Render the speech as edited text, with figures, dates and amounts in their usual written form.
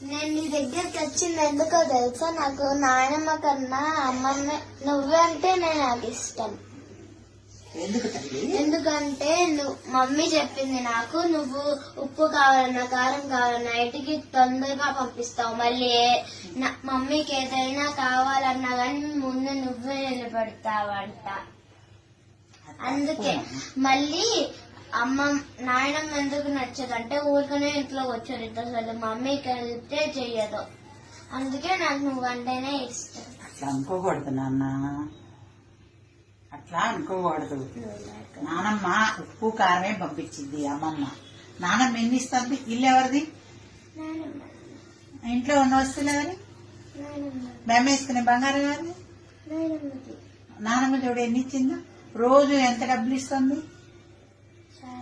నేను నీ దగ్గరికి వచ్చింది ఎందుకో తెలుసా? నాకు నాయనమ్మ కన్నా అమ్మమ్మ నువ్వే అంటే నాకు ఇష్టం. ఎందుకంటే మమ్మీ చెప్పింది నాకు, నువ్వు ఉప్పు కావాలన్నా కారం కావాలన్నా ఇంటికి తొందరగా పంపిస్తావు. మళ్ళీ మమ్మీకి ఏదైనా కావాలన్నా కానీ ముందు నువ్వే నిలబెడతావంట. అందుకే మళ్ళీ నాయనమ్మ ఎందుకు నచ్చదంటే ఊరికనే ఇంట్లో వచ్చారు అసలు మమ్మీకి వెళ్తే చెయ్యదు. అందుకే నాకు నువ్వంటేనే ఇష్టం. అట్లా అనుకోకూడదు నాన్న, అట్లా అనుకోకూడదు. నానమ్మ ఉప్పు కారమే పంపించింది అమ్మమ్మ. నానమ్మ ఎన్ని ఇస్తుంది? ఇల్లు ఎవరిది? ఇంట్లో ఉన్న వస్తువులు ఎవరి? మేము వేసుకునే బంగారం ఎవరిది? నానమ్మ చూడు ఎన్ని ఇచ్చిందో. రోజు ఎంత డబ్బులు ఇస్తుంది?